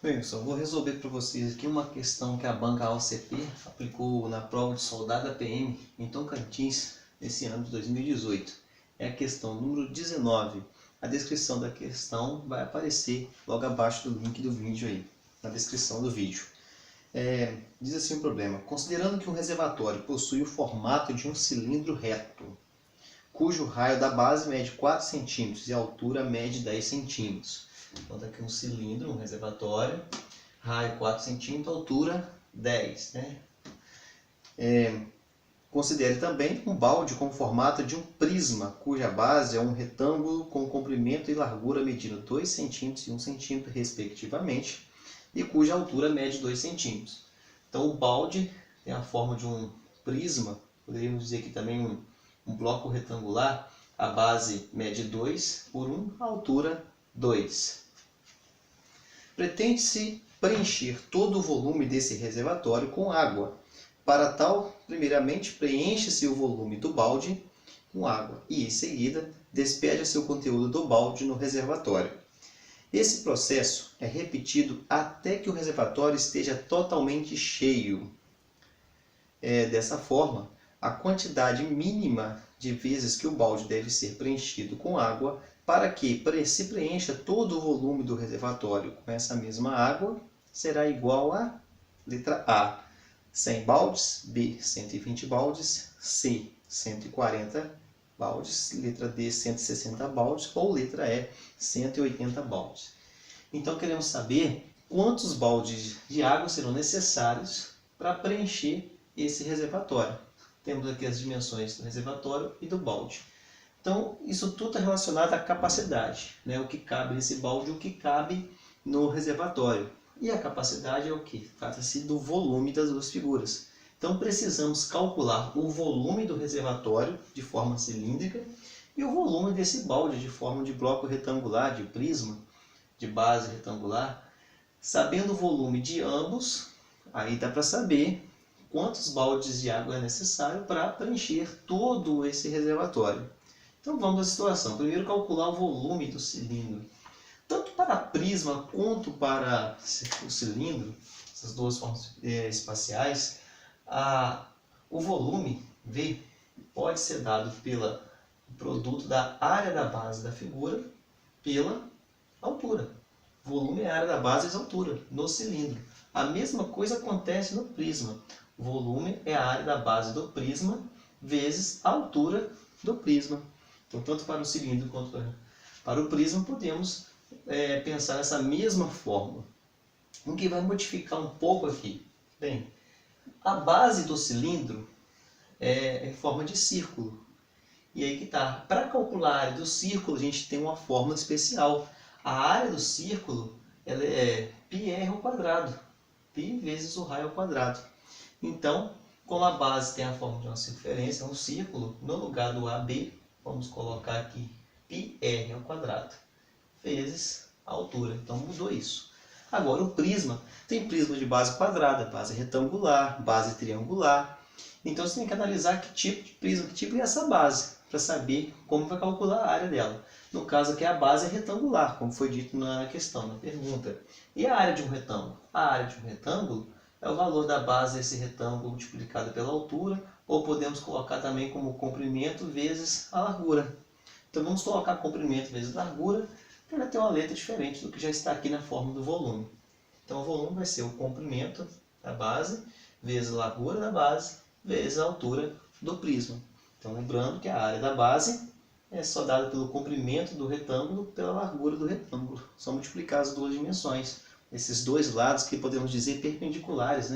Bem, pessoal, vou resolver para vocês aqui uma questão que a banca AOCP aplicou na prova de soldado da PM em Tocantins nesse ano de 2018. É a questão número 19. A descrição da questão vai aparecer logo abaixo do link do vídeo aí, na descrição do vídeo. Diz assim o problema: considerando que um reservatório possui o formato de um cilindro reto, cujo raio da base mede 4 cm e a altura mede 10 cm. Então, está aqui um cilindro, um reservatório, raio 4 cm, altura 10. Considere também um balde com o formato de um prisma, cuja base é um retângulo com comprimento e largura medindo 2 cm e 1 cm, respectivamente, e cuja altura mede 2 cm. Então, o balde tem a forma de um prisma, poderíamos dizer que também um bloco retangular. A base mede 2 por 1, a altura 2. Pretende-se preencher todo o volume desse reservatório com água. Para tal, primeiramente preenche-se o volume do balde com água e, em seguida, despeja-se o conteúdo do balde no reservatório. Esse processo é repetido até que o reservatório esteja totalmente cheio. Dessa forma, a quantidade mínima de vezes que o balde deve ser preenchido com água para que se preencha todo o volume do reservatório com essa mesma água será igual a letra A, 100 baldes, B, 120 baldes, C, 140 baldes, letra D, 160 baldes ou letra E, 180 baldes. Então queremos saber quantos baldes de água serão necessários para preencher esse reservatório. Temos aqui as dimensões do reservatório e do balde. Então, isso tudo é relacionado à capacidade, o que cabe nesse balde e o que cabe no reservatório. E a capacidade é o que? Trata-se do volume das duas figuras. Então, precisamos calcular o volume do reservatório de forma cilíndrica e o volume desse balde de forma de bloco retangular, de prisma, de base retangular. Sabendo o volume de ambos, aí dá para saber quantos baldes de água é necessário para preencher todo esse reservatório. Então vamos à situação. Primeiro, calcular o volume do cilindro. Tanto para a prisma quanto para o cilindro, essas duas formas espaciais, o volume V pode ser dado pelo produto da área da base da figura pela altura. Volume é a área da base vezes a altura no cilindro. A mesma coisa acontece no prisma. Volume é a área da base do prisma vezes a altura do prisma. Então, tanto para o cilindro quanto para o prisma, podemos pensar nessa mesma fórmula. O que vai modificar um pouco aqui? Bem, a base do cilindro é em forma de círculo. E aí que está. Para calcular a área do círculo, a gente tem uma fórmula especial. A área do círculo ela é πr ao quadrado. Π vezes o raio ao quadrado. Então, como a base tem a forma de uma circunferência, um círculo, no lugar do AB, vamos colocar aqui πr ao quadrado vezes a altura. Então, mudou isso. Agora, o prisma tem prisma de base quadrada, base retangular, base triangular. Então, você tem que analisar que tipo de prisma, que tipo é essa base, para saber como vai calcular a área dela. No caso aqui, a base é retangular, como foi dito na questão, na pergunta. E a área de um retângulo? A área de um retângulo é o valor da base desse retângulo multiplicado pela altura, ou podemos colocar também como comprimento vezes a largura. Então vamos colocar comprimento vezes largura, para ter uma letra diferente do que já está aqui na forma do volume. Então o volume vai ser o comprimento da base vezes a largura da base vezes a altura do prisma. Então lembrando que a área da base é só dada pelo comprimento do retângulo pela largura do retângulo. Só multiplicar as duas dimensões. Esses dois lados que podemos dizer perpendiculares,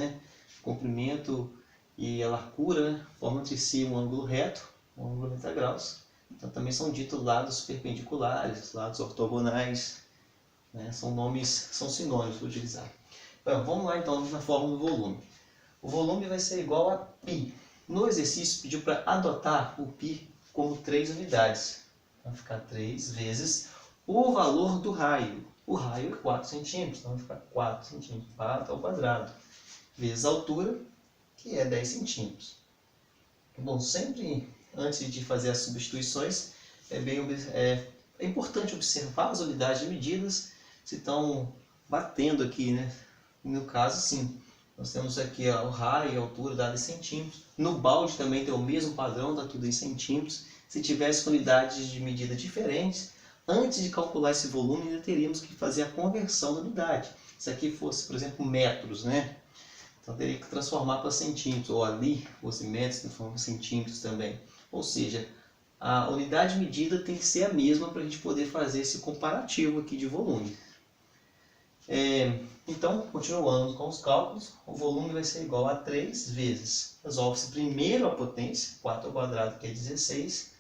comprimento e a largura, formam entre si um ângulo reto, um ângulo 90 graus. Então também são ditos lados perpendiculares, lados ortogonais, são sinônimos para utilizar. Bom, vamos lá então na fórmula do volume. O volume vai ser igual a π. No exercício pediu para adotar o π como 3 unidades. Vai ficar 3 vezes o valor do raio. O raio é 4 centímetros, então vai ficar 4 centímetros, 4 ao quadrado, vezes a altura, que é 10 centímetros. Bom, sempre antes de fazer as substituições, é importante observar as unidades de medidas, se estão batendo aqui, né? No caso, sim. Nós temos aqui o raio e a altura dada em centímetros. No balde também tem o mesmo padrão, está tudo em centímetros. Se tivesse unidades de medida diferentes, antes de calcular esse volume, ainda teríamos que fazer a conversão da unidade. Se aqui fosse, por exemplo, metros, né? Então teria que transformar para centímetros, ou ali fosse metros, transformar para centímetros também. Ou seja, a unidade medida tem que ser a mesma para a gente poder fazer esse comparativo aqui de volume. Então, continuando com os cálculos, o volume vai ser igual a 3 vezes, resolve-se primeiro a potência, 4 ao quadrado que é 16,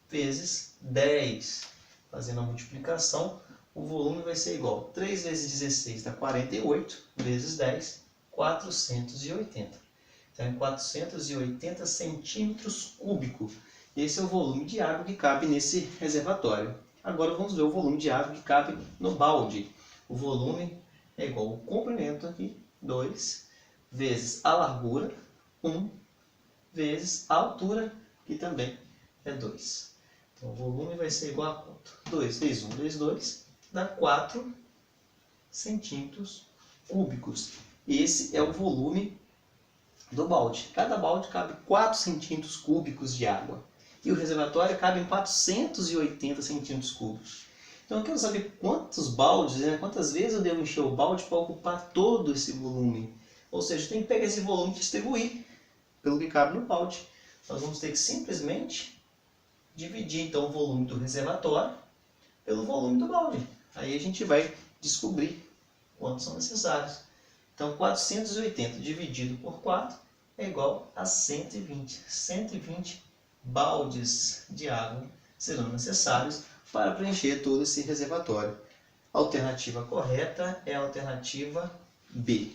vezes 10. Fazendo a multiplicação, o volume vai ser igual a 3 vezes 16 dá 48, vezes 10, 480. Então, é 480 centímetros cúbicos. Esse é o volume de água que cabe nesse reservatório. Agora vamos ver o volume de água que cabe no balde. O volume é igual ao comprimento aqui, 2, vezes a largura, 1, vezes a altura, que também é 2. Então o volume vai ser igual a quanto? 2 vezes 1 vezes 2, dá 4 centímetros cúbicos. Esse é o volume do balde. Cada balde cabe 4 centímetros cúbicos de água. E o reservatório cabe em 480 centímetros cúbicos. Então eu quero saber quantos baldes, né, quantas vezes eu devo encher o balde para ocupar todo esse volume. Ou seja, tem que pegar esse volume e distribuir pelo que cabe no balde. Nós vamos ter que simplesmente dividir então o volume do reservatório pelo volume do balde. Aí a gente vai descobrir quantos são necessários. Então 480 dividido por 4 é igual a 120. 120 baldes de água serão necessários para preencher todo esse reservatório. A alternativa correta é a alternativa B.